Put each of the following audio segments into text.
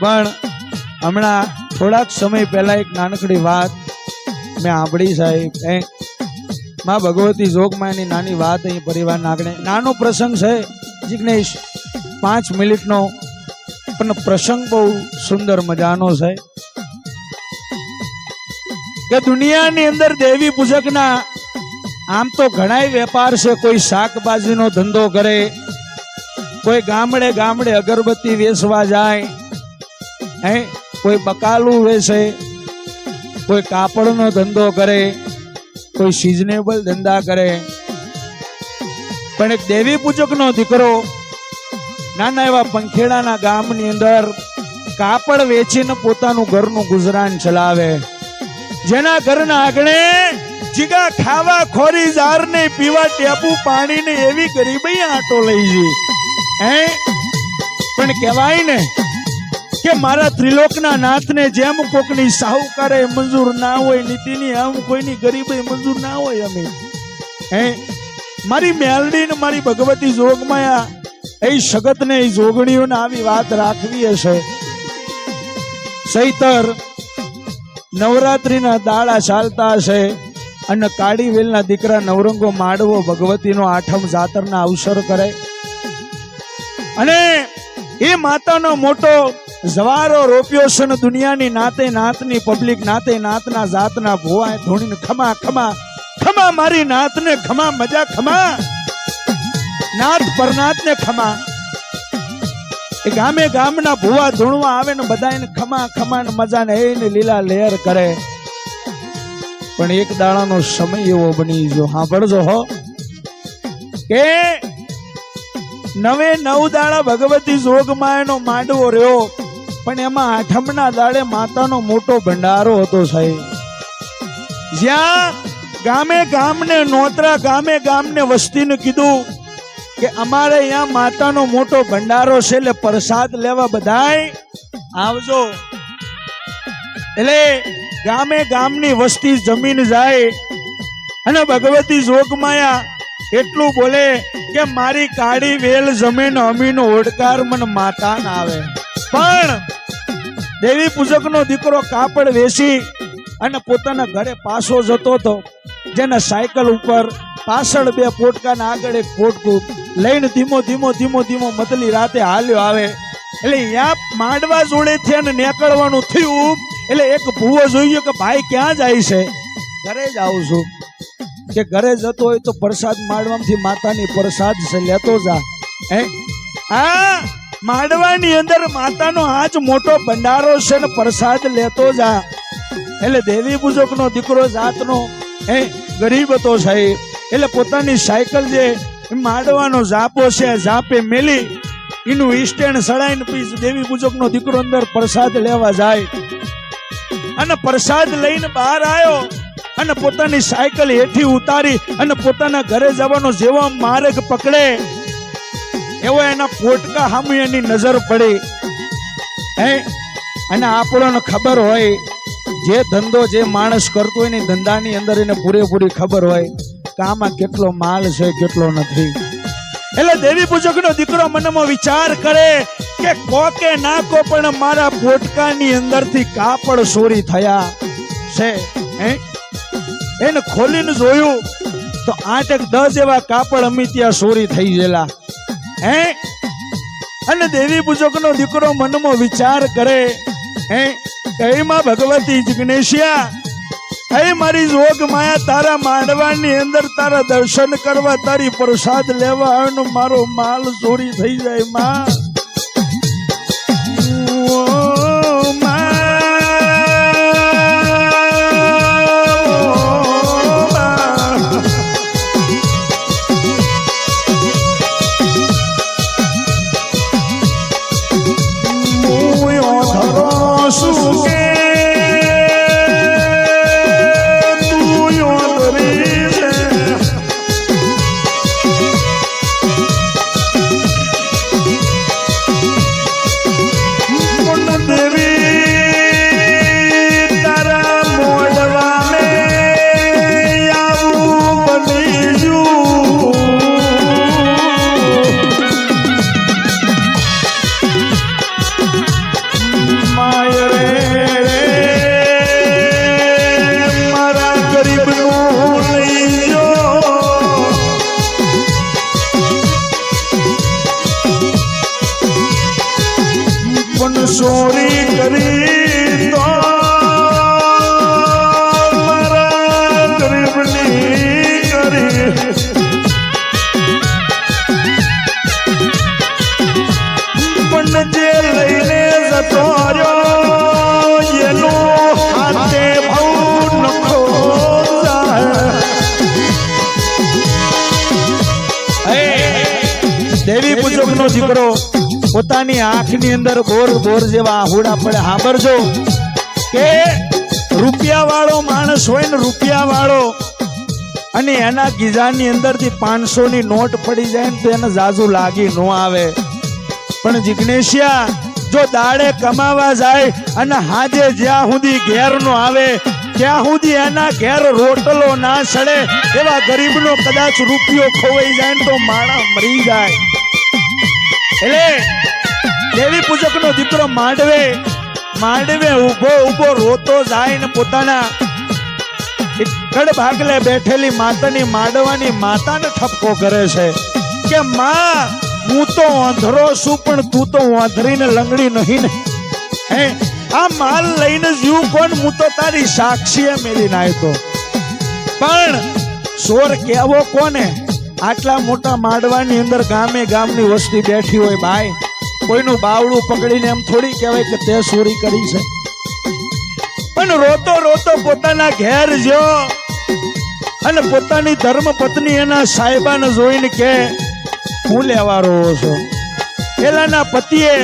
પણ હમણાં થોડાક સમય પહેલા એક નાનકડી વાત મેં સાંભળી સાહેબ. માં ભગવતી જોગમાની નાની વાત અહીં પરિવારના આગળ નાનો પ્રસંગ છે જિગ્નેશ, 5 મિનિટનો, પણ પ્રસંગ બહુ સુંદર મજાનો છે કે દુનિયાની અંદર દેવી પૂજકના આમ તો ઘણા વેપાર છે. કોઈ શાકભાજીનો ધંધો કરે, કોઈ ગામડે ગામડે અગરબત્તી વેચવા જાય, કોઈ બકાલું વેચે, કોઈ કાપડનો ધંધો કરે, કોઈ સિઝનેબલ ધંધા કરે. પણ એક દેવી પૂજકનો દીકરો નાના એવા પંખેડાના ગામની અંદર કાપડ વેચીને પોતાનું ઘરનું ગુજરાન ચલાવે. જેના ઘરના આંગણે જીગા ખાવા ખોરી જાર ને પીવા ટેપુ પાણી ને એવી ગરીબી આટો લઈ જઈ. પણ કહેવાય ને કે મારા ત્રિલોકના નાથને જેમ કોકની સાહુકારે મંજૂર ના હોય, નીતિની આમ કોઈની ગરીબી મંજૂર ના હોય. અમે મારી મેલડી ને મારી ભગવતી જોગમાયા એ સગત ને એ જોગણીઓને આવી વાત રાખવી હશે. સૈતર નવરાત્રીના દાડા ચાલતા હશે અને કાળી વેલના દીકરા નવરંગો માંડવો ભગવતીનો 8મ જાતરના અવસર કરે અને એ માતાનો મોટો જવારો રોપ્યો છે ને દુનિયાની નાતે નાતની પબ્લિક નાતે નાતના જાતના ભોવાએ ધોણીને ખમા ખમા ખમા મારી નાતને ખમા મજા ખમા નાત પરનાતને ખમા. એ ગામે ગામના ભુવા ધૂણવા આવે ને બધાને ખમા ખમા ને મજા ને એને લીલા લહેર કરે. પણ એક દાડાનો સમય એવો બની ગયો, સાંભળજો હો, કે 9 દાડા ભગવતી જોગમાયાનો માંડવો રહ્યો, પણ એમાં 8મના દાડે માતાનો મોટો ભંડારો હતો સાહેબ. જ્યાં ગામે ગામને નોતરા ગામે ગામને વસ્તીને કીધું કે અમારે અહીંયા માતાનો મોટો ભંડારો છે એટલે પ્રસાદ લેવા બધાય આવજો. એટલે ગામે ગામની વસ્તી જમીન જાય અને ભગવતી જોગમાયા એટલું બોલે કે મારી કાળી વેલ જમીન અમીનો ઓડકાર મને માતા ના આવે. પણ દેવી પૂજકનો દીકરો કાપડ વેચી અને પોતાના ઘરે પાછો જતો હતો. જેના સાયકલ ઉપર પાછળ 2 પોટકાના આગળ 1 પોટકું લઈને ધીમો ધીમો ધીમો ધીમો મતલી રાતે હાલ્યો આવે. એટલે ત્યાં માંડવા જોડેથી અને નીકળવાનું થયું. એટલે એક ભૂવો જોયું કે ભાઈ ક્યાં જાય છે? ઘરે જ આવું છું. કે ઘરે જતો હોય તો પ્રસાદ માંડવામાંથી માતાની પ્રસાદ છે લેતો જા. હા, માંડવાની અંદર માતાનો આજ મોટો ભંડારો છે ને પ્રસાદ લેતો જા. એટલે દેવી પૂજકનો દીકરો જાતનો ગરીબ હતો સાહેબ. એટલે પોતાની સાયકલ જે માંડવાનો ઝાપો છે ઝાપે મેલી એનું સ્ટેન્ડ સડાઈને પછી દેવી પૂજકનો દીકરો અંદર પ્રસાદ લેવા જાય અને પ્રસાદ લઈને બહાર આવ્યો અને પોતાની સાયકલ હેઠી ઉતારી અને પોતાના ઘરે જવાનો જેવો માર્ગ પકડે એવો એના પોટકા સામે એની નજર પડી. અને આપણને ખબર હોય જે ધંધો જે માણસ કરતો હોય ને ધંધાની અંદર એને પૂરેપૂરી ખબર હોય કે આમાં કેટલો માલ છે કેટલો નથી. એટલે દેવી પૂજકનો દીકરો મનમાં વિચાર કરે કે કોકે નાકો પણ મારા પોટકાની અંદરથી કાપડ ચોરી થયા છે. એને ખોલીને જોયું તો 8-10 એવા કાપડ અમી ત્યાં ચોરી થઈ ગયેલા. અને દેવી પૂજકનો દીકરો મનમાં વિચાર કરે કઈમાં ભગવતી જિગ્નેશિયા, હે મારી જોગ માયા, તારા માંડવાની અંદર તારા દર્શન કરવા તારી પ્રસાદ લેવા આવ્યો મારો માલ ચોરી થઈ જાય માં. ચોરી કરી તો મારા ગરીબની કરી પણ જે લઈને જતો રહ્યો એનો હાથે ભાવ નખો દેવી પૂજક નો દીકરો પોતાની આંખની અંદર બોર જેવા આહુડા પડે. સાંભળજો કે રૂપિયા વાળો માણસ હોય ને રૂપિયા વાળો અને એના ગીજાની અંદરથી 500 ની નોટ પડી જાય ને તો એને જાજુ લાગી ન આવે. પણ જિગ્નેશિયા જો દાડે કમાવા જાય અને હાજે જ્યાં સુધી ઘેર નો આવે ત્યાં સુધી એના ઘેર રોટલો ના સડે એવા ગરીબનો કદાચ રૂપિયો ખોવાઈ જાય ને તો માણા મરી જાય. એટલે દેવી પૂજક નો દીકરો માંડવે ઉભો રોતો જાય ને પોતાના કડ ભાગલે બેઠેલી માતાની માંડવાની માતાને ઠપકો કરે છે કે માં હું તો અંધરો છું પણ તું તો વાંધરીને લંગડી નહીં ને. હે આ માલ લઈને જીવ કોણ? હું તો તારી સાક્ષીએ મેલી નાખ્યો. પણ સોર કેવો કોને? આટલા મોટા માંડવાની અંદર ગામની વસ્તી બેઠી હોય ભાઈ, કોઈનું બાવડું પકડીને એમ થોડી કહેવાય કે તે ચોરી કરી છે. પણ રોતો પોતાના ઘેર જો અને પોતાની ધર્મ પત્ની એના સાહેબાને જોઈને કે હું લેવા રહો છો. પેલાના પતિએ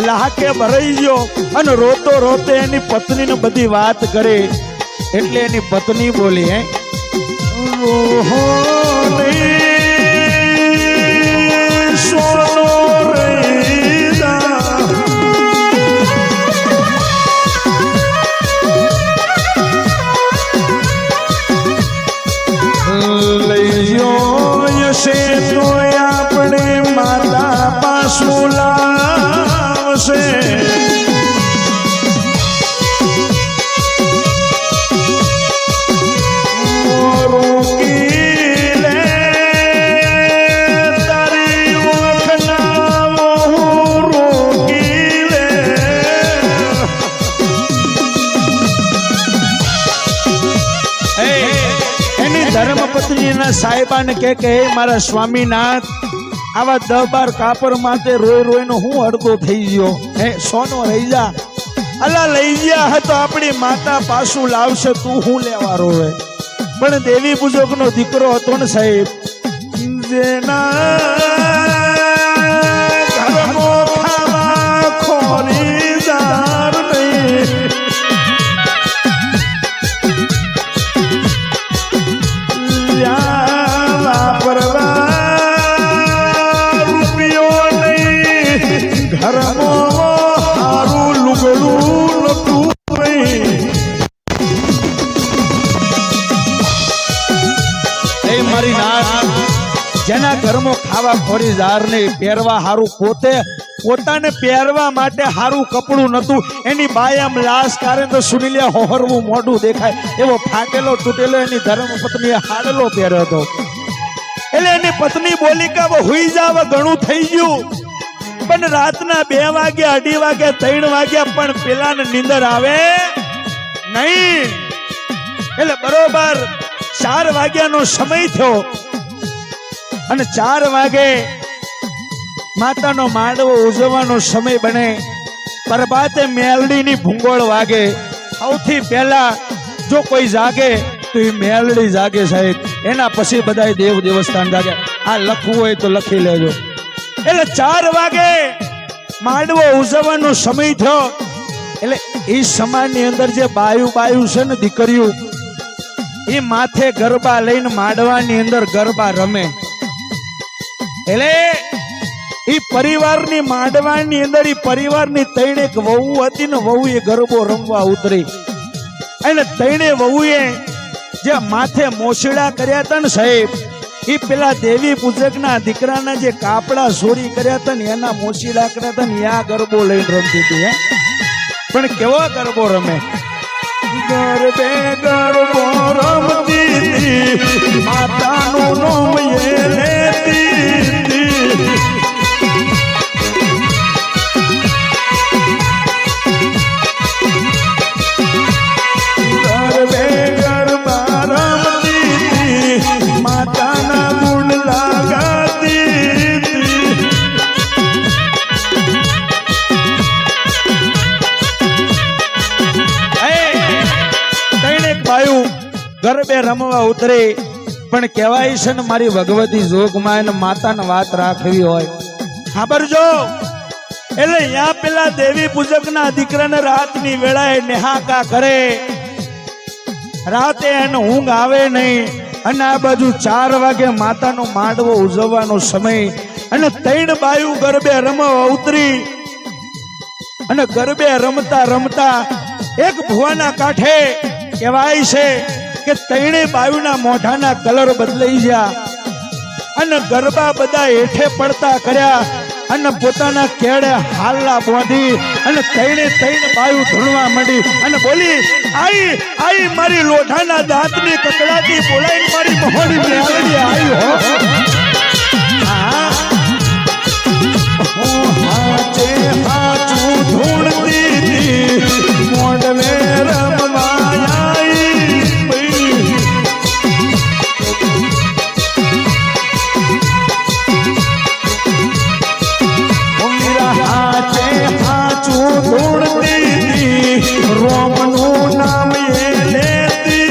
લાહકે ભરાઈ ગયો અને રોતો એની પત્નીને બધી વાત કરી. એટલે એની પત્ની બોલી હે આપણે માતા પાછું લાવશે. ધર્મપત્નીના સાહેબાને કે હે મારા સ્વામીનાથ, આવા 10-12 કાપર માટે રોઈને હું અડધો થઈ ગયો. હે સોનો રહી જા. અલા લઈ ગયા હતો આપણી માતા પાછું લાવશે, તું હું લેવા રોવે. પણ દેવી પૂજક નો દીકરો હતો ને સાહેબ, જેના ઘરમાં ખાવા ખોરીદાર નહીં, જેના ઘરમાં ખાવા ખોરીદાર નહીં, પહેરવા હારું પોતાને પહેરવા માટે હારું કપડું નતું, એની બાયામ લાશ કારે તો સુનિલિયા હોહરવું મોઢું દેખાય એવો ફાટેલો તૂટેલો એની ધર્મપત્નીએ હાડલો પહેર્યો હતો. એટલે એની પત્ની બોલી કે હુઈ જાવ, ઘણું થઈ ગયું. પણ રાતના 2 વાગ્યા 2:30 વાગ્યા 3 વાગ્યા પણ પેલાને નીંદર આવે નહીં. એટલે બરોબર 4 વાગ્યાનો સમય થયો અને 4 વાગે માતાનો માંડવો ઉજવવાનો સમય બને. પ્રભાતે મેલડીની ભૂંગોળ વાગે. સૌથી પહેલા જો કોઈ જાગે તો એ મેલડી જાગે સાહેબ, એના પછી બધા દેવ દેવસ્થાન જાગે. આ લખવું હોય તો લખી લેજો. એટલે 4 વાગે માંડવો ઉજવવાનો સમય થયો. એટલે એ સમાજની અંદર જે બાયુ છે ને દીકરીઓ, એ માથે ગરબા લઈને માંડવાની અંદર ગરબા રમે. એટલે એ પરિવારની માંડવાની અંદર એ પરિવારની 3 એક વહુ હતી ને, વહુએ ગરબો રમવા ઉતરી. અને 3 વહુએ જે માથે મોસડા કર્યા હતા ને સાહેબ, એ પેલા દેવી પૂજકના દીકરાના જે કાપડા ચોરી કર્યા હતા ને એના મોસડા કર્યા હતા ને આ ગરબો લઈને રમતી હતી. હે પણ કેવો ગરબો રમે? ગરબે ગરબો રમતી માતાનું નામ એ લેતી. ગરબે રમવા ઉતરે પણ કહેવાય છે ને મારી ભગવતી જોગમાં એને માતાને વાત રાખવી હોય ખબર જો એટલે અહીંયા પેલા દેવી પૂજકના દીકરાને રાતની વેળાએ નેહાકા કરે રાતે એને ઊંઘ આવે નહીં અને આ બાજુ 4 વાગે માતાનો માંડવો ઉજવવાનો સમય અને 3 બાયુ ગરબે રમવા ઉતરી અને ગરબે રમતા રમતા એક ભુવાના કાંઠે કહેવાય છે કે 3 બાયુના મોઢાના કલર બદલાઈ ગયા અને ગરબા બધા હેઠે પડતા કર્યા અને પોતાના કેડે હાલલા બોંધી અને 3 બાયુ ધૂણવા માંડી અને બોલી આઈ આઈ મારી લોઢાના દાંતની કકડાથી બોલાઈ મારી મોહડી મેળવી આવી હો હાચે હાચું ધૂણતી મોઢવે રમવા રોમનું નામ એ લેતી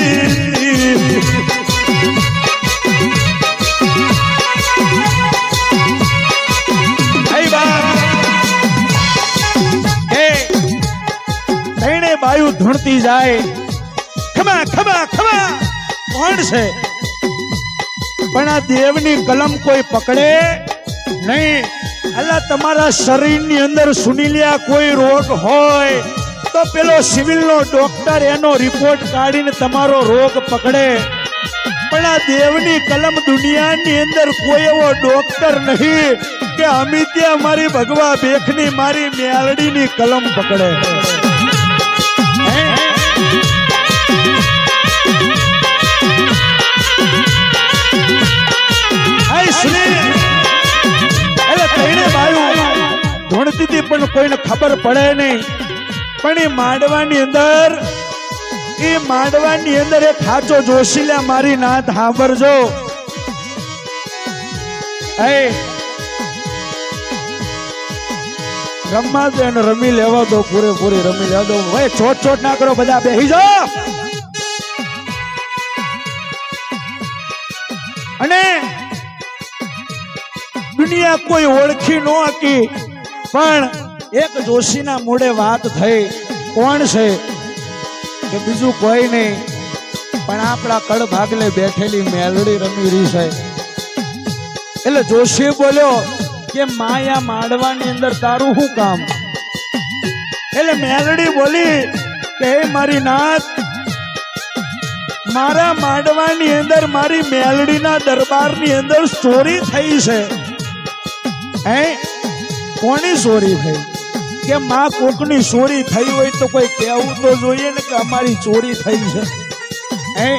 બાયુ ધૂણતી જાય ખમા ખમા ખમા કોણ છે પણ આ દેવની કલમ કોઈ પકડે નહીં અલ્લા તમારા શરીરની અંદર સુનિલિયા કોઈ રોગ હોય તો પેલો સિવિલનો ડોક્ટર એનો રિપોર્ટ કાઢીને તમારો રોગ પકડે પણ આ દેવની કલમ દુનિયાની અંદર કોઈ એવો ડોક્ટર નહીં કે અમિત્યા મારી ભગવા બેખની મારી મેલડીની કલમ પકડે ધૂણતી પણ કોઈને ખબર પડે નહીં પણ એ માંડવાની અંદર એક ખાચો જોશીલા મારી નાથ સાંભળજો રમવા દો એને રમી લેવા દો પૂરેપૂરી રમી લેવા દો ભાઈ છોટ ના કરો બધા બેહી જાઓ અને દુનિયા કોઈ ઓળખી ન હતી પણ એક જોશીના મોઢે વાત થઈ કોણ છે કે બીજું કોઈ નહીં પણ આપણા કડ ભાગલે બેઠેલી મેલડી રમી રહી છે એટલે જોશી બોલ્યો કે માયા માંડવાની અંદર તારું શું કામ એટલે મેલડી બોલી કે હે મારી નાથ મારા માંડવાની અંદર મારી મેલડીના દરબારની અંદર ચોરી થઈ છે હે કોની ચોરી થઈ કે માં કોકની ચોરી થઈ હોય તો કોઈ કહેવું તો જોઈએ ને કે અમારી ચોરી થઈ છે હે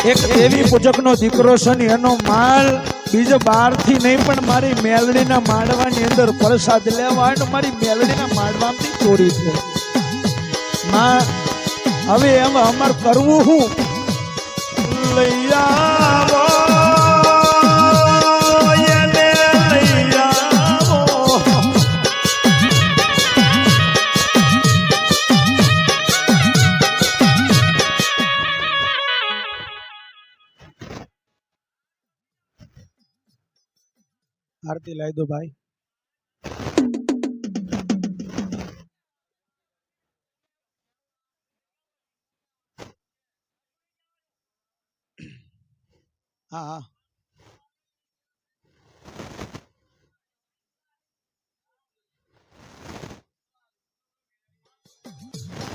એક દેવી પૂજકનો દીકરો છે ને એનો માલ બીજો બહારથી નહીં પણ મારી મેલડીના માંડવાની અંદર પ્રસાદ લેવા અને મારી મેલડીના માંડવામાંથી ચોરી છે માં હવે એમ અમાર કરવું શું લઈ આવો आरती लाई दो भाई हाँ हाँ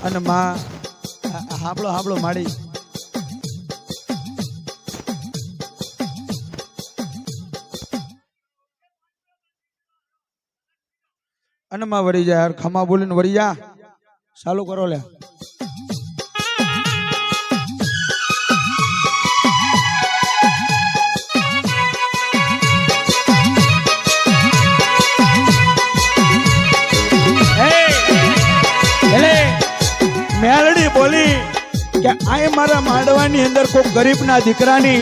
અને માં હાંભળો હાંભળો માડી અને માં વળી જા યાર ખમા બોલીને વળી જા ચાલુ કરો લે. મેલડી બોલી કે આ મારા માંડવાની અંદર કોઈ ગરીબના દીકરાની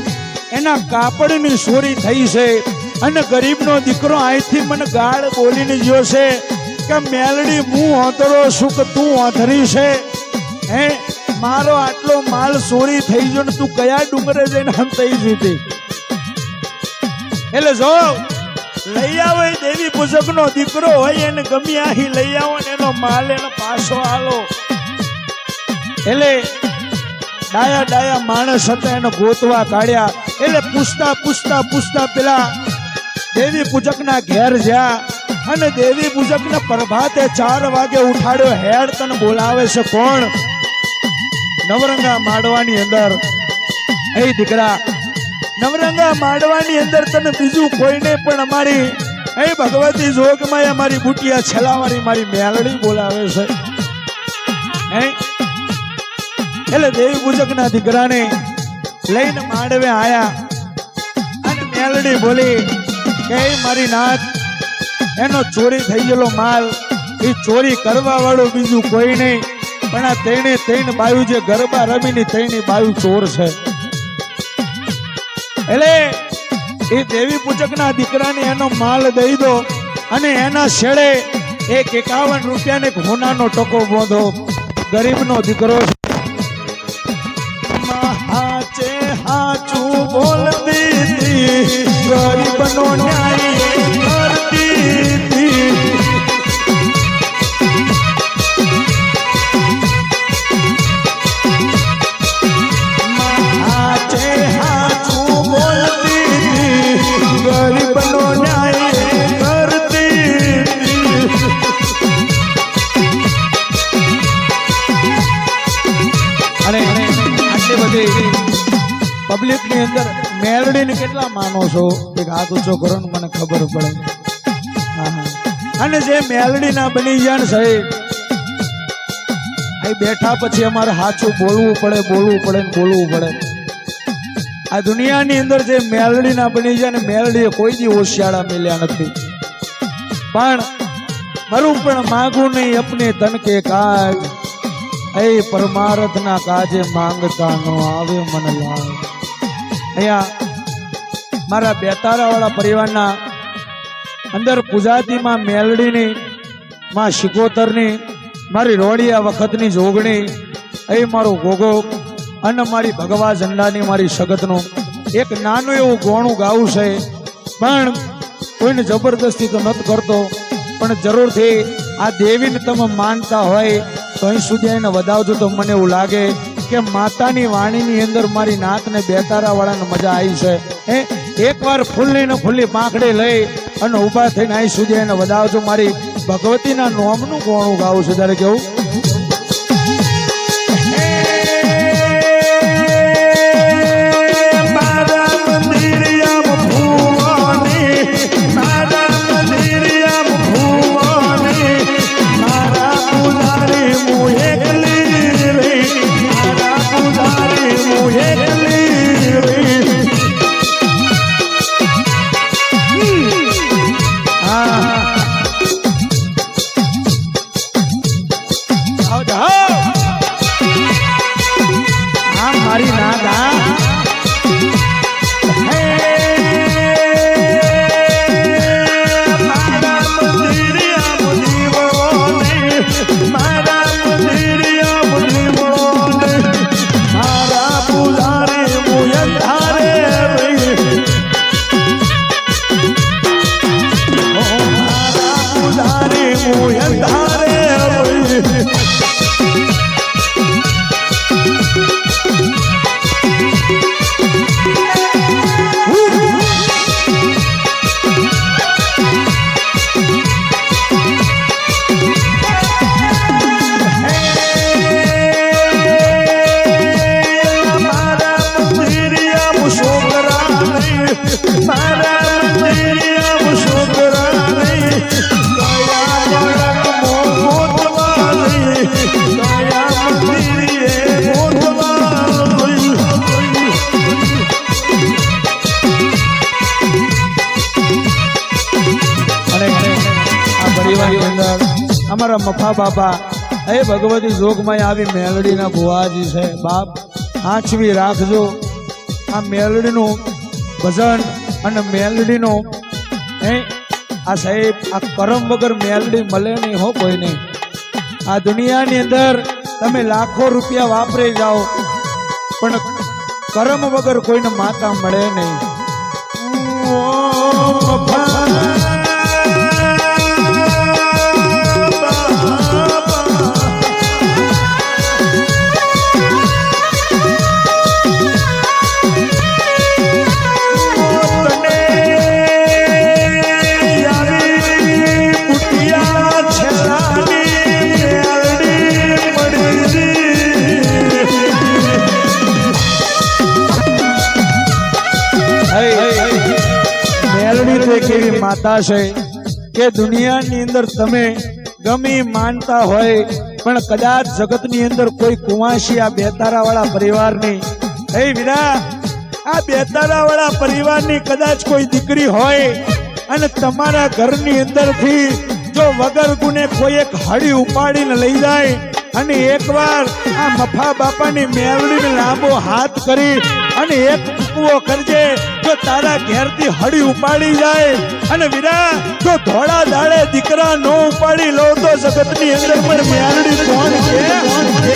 એના કાપડની ચોરી થઈ છે અને ગરીબનો દીકરો અહીંથી મને ગાળ બોલીને ગયો છે કે મેલડી હું ઓતરો છું કે તું ઓથરી છે હે મારો આટલો માલ ચોરી થઈ ગયો ને તું કયા ડુંગરે જઈને હંતાઈ જીતી. એટલે જો લઈ આવે દેવી પૂજકનો દીકરો હોય એને ગમી આહી લઈ આવો ને એનો માલ એનો પાછો આલો. એટલે ડાયા ડાયા માણસ હતા એને ગોતવા કાઢ્યા. એટલે પૂછતા પેલા દેવી પૂજકના ઘેર જ્યાં અને દેવી પૂજકને પ્રભાતે 4 વાગે ઉઠાડ્યો. હેડ તને બોલાવે છે કોણ? નવરંગા માંડવાની અંદર એ દીકરા નવરંગા માંડવાની અંદર તને બીજું કોઈને પણ અમારી એ ભગવતી જોગમાં અમારી બુટિયા છેલાવાળી મારી મેલડી બોલાવે છે. એટલે દેવી પૂજકના દીકરાને લઈને માંડવે આયા અને મેલડી બોલી કે મારી નાથ એનો ચોરી થઈ ગયેલો માલ એ ચોરી કરવા વાળું બીજું કોઈ નહીં પણ આ ત્રણ બાયુ જે ગરબા રમીની ત્રણેય બાયુ ચોર છે. એટલે એ દેવી પૂજકના દીકરાને એનો માલ દઈ દો અને એના છેડે 51 રૂપિયાને એક હોનાનો ટકો બોંધો. ગરીબનો દીકરો હાચે હાચું બોલતી હતી ગરીબનો ન્યાય કરતી હતી. હાચે હાચું બોલતી હતી ગરીબનો ન્યાય કરતી હતી. અને પબ્લિક ની અંદર મેલડી ને કેટલા માનો છો? એક હાથ ઊંચો કરો ને મને ખબર પડે. અને જે મેલડી ના બની જાય સાહેબ અહીં બેઠા પછી અમારે સાચું બોલવું પડે. આ દુનિયાની અંદર જે મેલડી ના બની જાય ને મેલડી કોઈ દી હોશિયાળા મેલ્યા નથી. પણ મારું પણ માગું નહીં અપને તન કે કાજ એ પરમારથ ના કાજે માંગતા નો આવે મન લાગ. અહીંયા મારા બેતારા વાળા પરિવારના અંદર પૂજાતીમાં મેલડીની માં શિકોતરની મારી રોડિયા વખતની જોગણી એ મારો ગોગો અને મારી ભગવા ઝંડાની મારી સગતનું એક નાનું એવું ગોણું ગાવું છે. પણ કોઈને જબરદસ્તી તો નથી કરતો પણ જરૂરથી આ દેવીને તમે માનતા હોય તો અહીં સુધી એને વધાવજો તો મને એવું લાગે કે માતાની વાણીની અંદર મારી નાતને બેતારા વાળાને મજા આવી છે. એકવાર ફૂલની ને ફૂલી પાંખડી લઈ અને ઊભા થઈને અહીં સુધી એને વધાવજો. મારી ભગવતીના નોમનું ગોણું ગાવું છે. ત્યારે કેવું પરિવારની અંદર અમારા મફા બાપા એ ભગવતી જોગમાં આવી મેલડીના ભુવાજી છે બાપ આંચવી રાખજો આ મેલડીનું ભજન અને મેલડીનો આ સાહેબ આ કરમ વગર મેલડી મળે નહીં હો કોઈ નહીં આ દુનિયાની અંદર તમે લાખો રૂપિયા વાપરી જાઓ પણ કરમ વગર કોઈને માતા મળે નહીં એવી માતા છે કે દુનિયાની અંદર તમે ગમી માનતા હોય પણ કદાચ જગતની અંદર કોઈ કુવાસી આ બેતારા વાળા પરિવારની હે વીરા આ બેતારા વાળા પરિવારની કદાચ કોઈ દીકરી હોય અને તમારા ઘરની અંદરથી જો વગર ગુને કોઈ એક હળી ઉપાડીને લઈ જાય અને એકવાર આ મફા બાપાની મેલડીને લાંબો હાથ કરી અને એક ટૂંકવો કરજે જો તારા ઘેરથી હળી ઉપાડી જાય અને વીરા જો ધોળા દાડે દીકરા નો ઉપાડી લો તો જગતની અંદર પણ મેલડી કોણ છે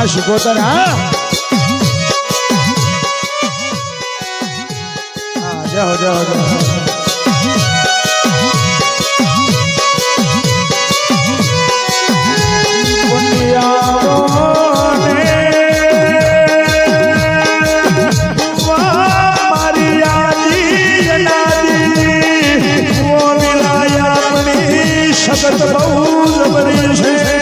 શિકોતર હા જાઓ જાઓ જાઓ શગત બહુ જબરી છે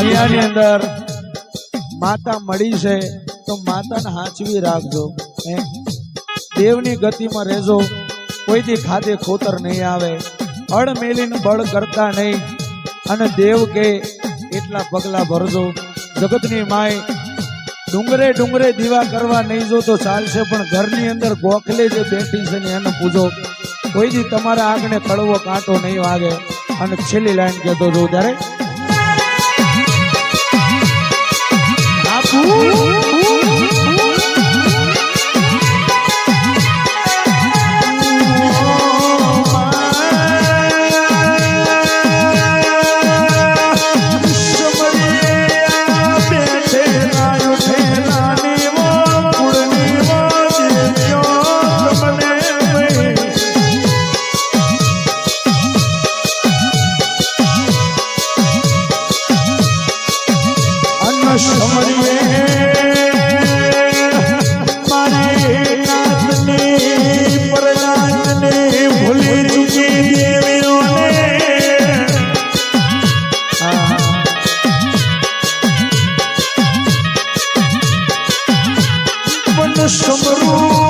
દુનિયાની અંદર માતા મળી છે તો માતાને હાચવી રાખજો દેવની ગતિમાં રહેજો કોઈથી ખાધે ખોતર નહીં આવે અડ મેલીને બળ કરતા નહીં અને દેવ કે એટલા પગલા ભરજો જગતની માય ડુંગરે ડુંગરે દીવા કરવા નહીં જો તો ચાલશે પણ ઘરની અંદર ગોખલે જે બેઠી છે ને એને પૂજો કોઈથી તમારા આંખને કડવો કાંટો નહીં વાગે અને છેલ્લી લાઈન કહેતો જો ત્યારે સમરૂ